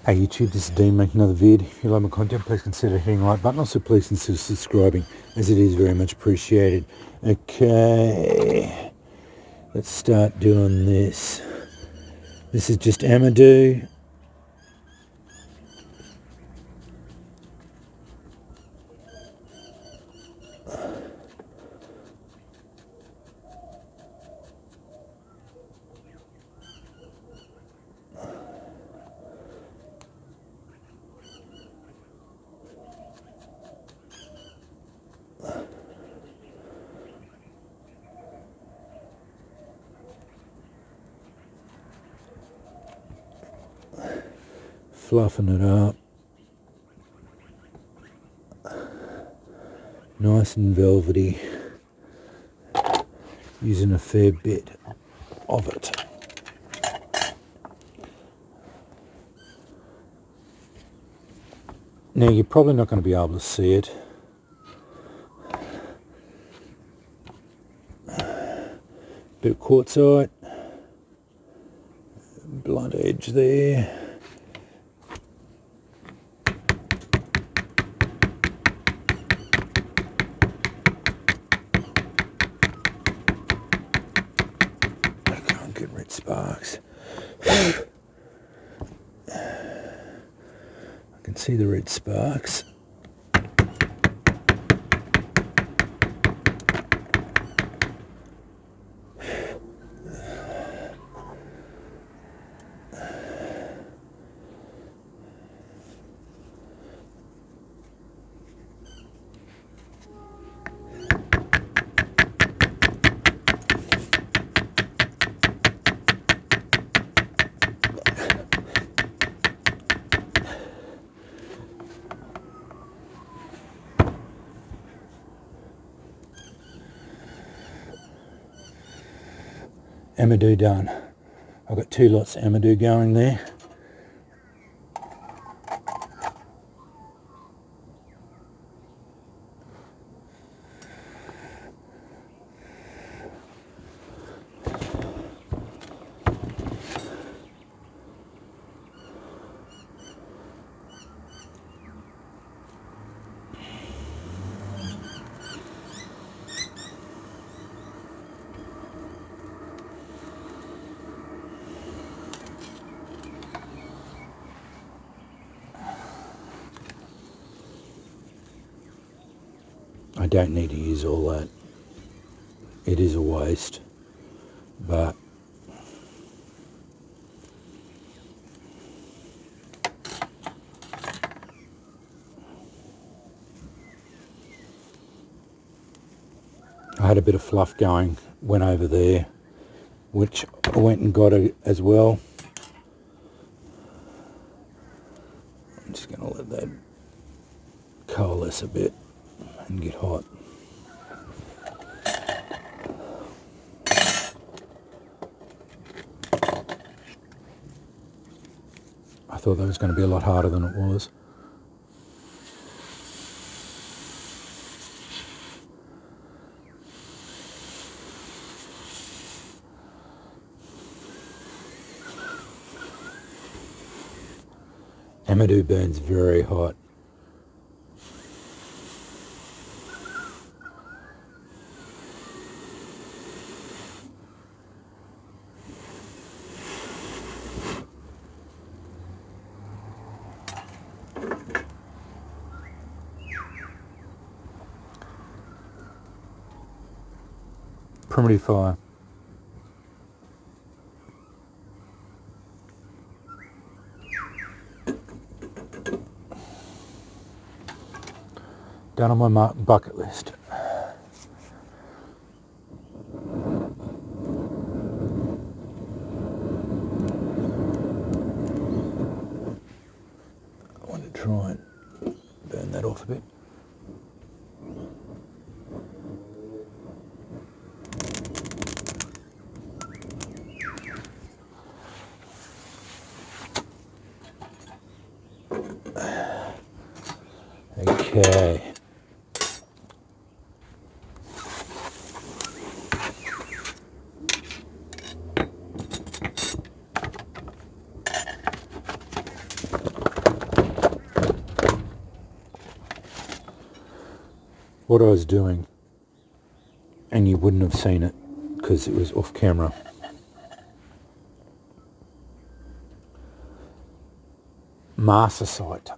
Hey YouTube, this is Dean making another vid. If you like my content, please consider hitting the like button. Also please consider subscribing, as it is very much appreciated. Okay, let's start doing this. This is just amadou. Fluffing it up. Nice and velvety. Using a fair bit of it. Now you're probably not going to be able to see it. Bit of quartzite. Blunt edge there. Good red sparks. I can see the red sparks. Amadou done. I've got 2 lots of amadou going there. I don't need to use all that. It is a waste, but I had a bit of fluff going, went over there, which I went and got it as well. I'm just going to let that coalesce a bit and get hot. I thought that was going to be a lot harder than it was. Amadou burns very hot. Primitive fire. Down on my bucket list. I want to try and burn that off a bit. Okay. what I was doing, and you wouldn't have seen it because it was off camera. Marcasite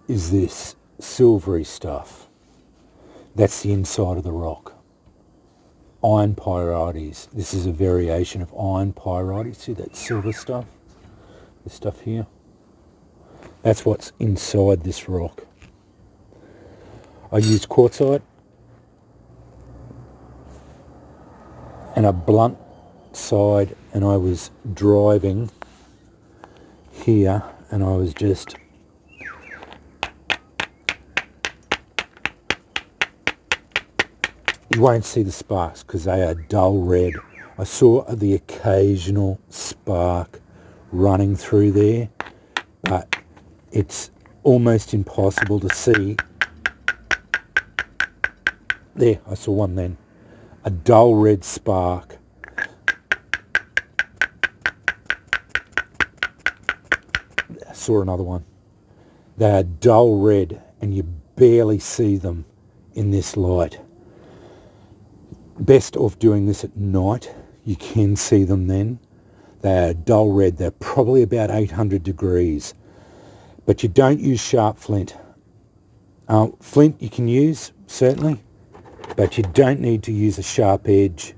is this silvery stuff. That's the inside of the rock. Iron pyrites. This is a variation of iron pyrites. See that silver stuff? This stuff here? That's what's inside this rock. I used quartzite and a blunt side, and I was driving here and I was just you won't see the sparks because they are dull red. I saw the occasional spark running through there, but it's almost impossible to see. There, I saw one then. A dull red spark. I saw another one. They are dull red and you barely see them in this light. Best of doing this at night. You can see them then. They are dull red. They're probably about 800 degrees. But you don't use sharp flint. Flint you can use, certainly, but you don't need to use a sharp edge.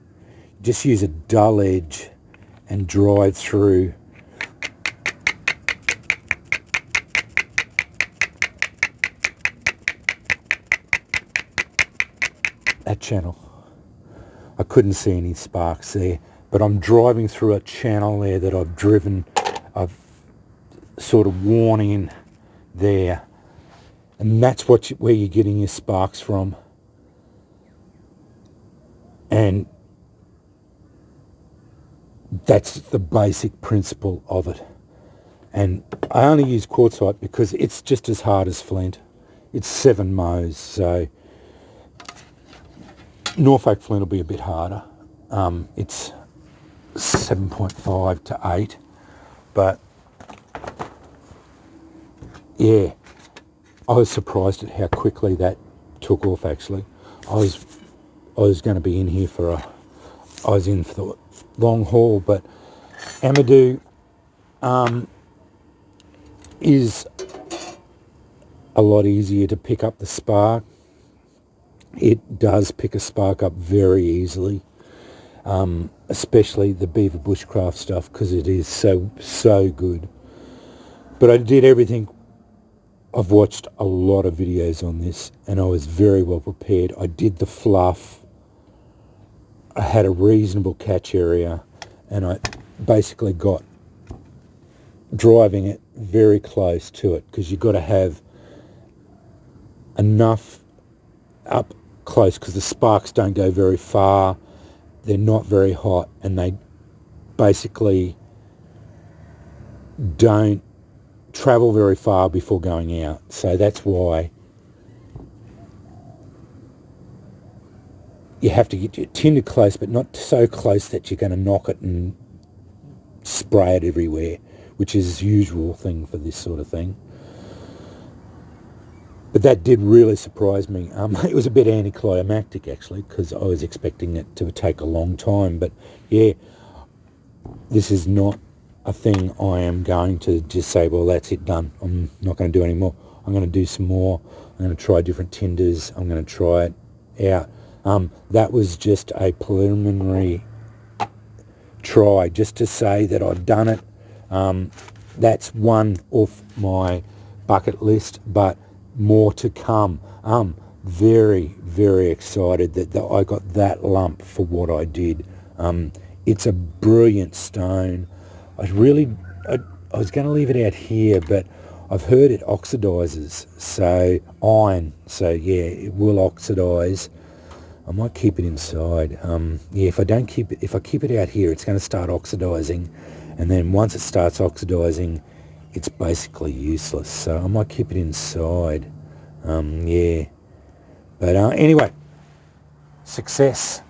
Just use a dull edge and drive through. That channel. I couldn't see any sparks there, but I'm driving through a channel there that I've sort of worn in there, and that's where you're getting your sparks from. And that's the basic principle of it. And I only use quartzite because it's just as hard as flint. It's 7 Mohs, so Norfolk flint will be a bit harder. It's 7.5 to 8, but yeah, I was surprised at how quickly that took off. Actually, I was going to be in here I was in for the long haul, but amadou is a lot easier to pick up the spark. It does pick a spark up very easily, especially the beaver bushcraft stuff, because it is so good. But I did everything. I've watched a lot of videos on this and I was very well prepared. I did the fluff. I had a reasonable catch area and I basically got driving it very close to it, because you've got to have enough up close, because the sparks don't go very far, they're not very hot, and they basically don't travel very far before going out. So that's why you have to get it tinted close, but not so close that you're going to knock it and spray it everywhere, which is the usual thing for this sort of thing. But that did really surprise me. It was a bit anticlimactic, actually, because I was expecting it to take a long time. But yeah, this is not a thing I am going to just say, well, that's it, done. I'm not going to do any more. I'm going to do some more. I'm going to try different tinders. I'm going to try it out. That was just a preliminary try, just to say that I've done it. That's one off my bucket list, but more to come. I'm very, very excited that I got that lump for what I did. It's a brilliant stone. I was going to leave it out here, but I've heard it oxidizes, so iron, so yeah, it will oxidize. I might keep it inside. Yeah, if I keep it out here, it's going to start oxidizing, and then once it starts oxidizing, it's basically useless. So I might keep it inside. Yeah, but anyway, success,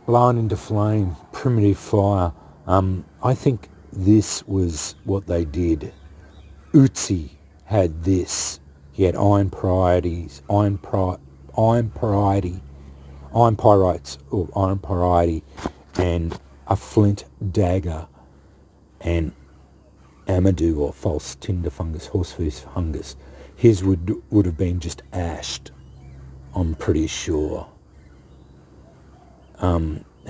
blown into flame, primitive fire. I think this was what they did. Aussie had this. He had iron pyrites, iron pyrites or iron pyrites and a flint dagger and amadou or false tinder fungus, horseshoe fungus. His would have been just ashed, I'm pretty sure.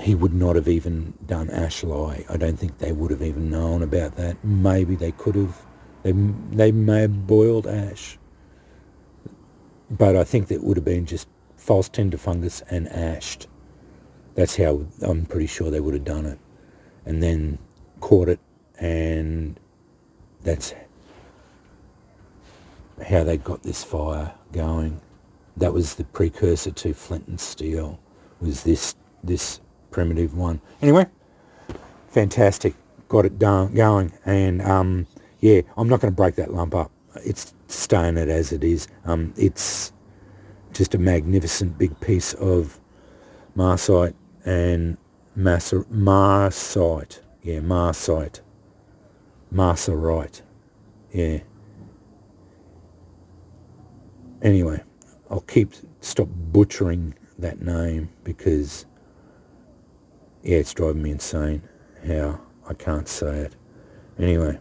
He would not have even done ash lye. I don't think they would have even known about that. Maybe they could have. They may have boiled ash. But I think that would have been just false tinder fungus and ashed. That's how I'm pretty sure they would have done it. And then caught it, and that's how they got this fire going. That was the precursor to flint and steel, was this primitive one. Anyway, fantastic. Got it going. And yeah, I'm not going to break that lump up. It's staying it as it is. It's just a magnificent big piece of marcasite and marcasite. Yeah, marcasite. Marcasite. Yeah. Anyway, I'll stop butchering that name because, yeah, it's driving me insane how I can't say it. Anyway,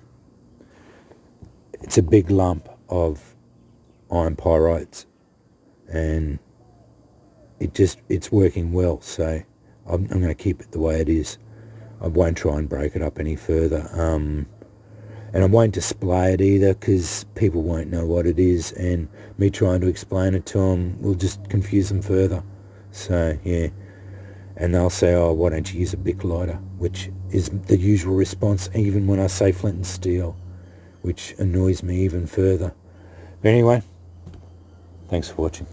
it's a big lump of iron pyrites, and it's working well, so I'm going to keep it the way it is. I won't try and break it up any further, and I won't display it either because people won't know what it is, and me trying to explain it to them will just confuse them further. So yeah, and they'll say, oh, why don't you use a Bic lighter, which is the usual response even when I say flint and steel, which annoys me even further. But anyway, thanks for watching.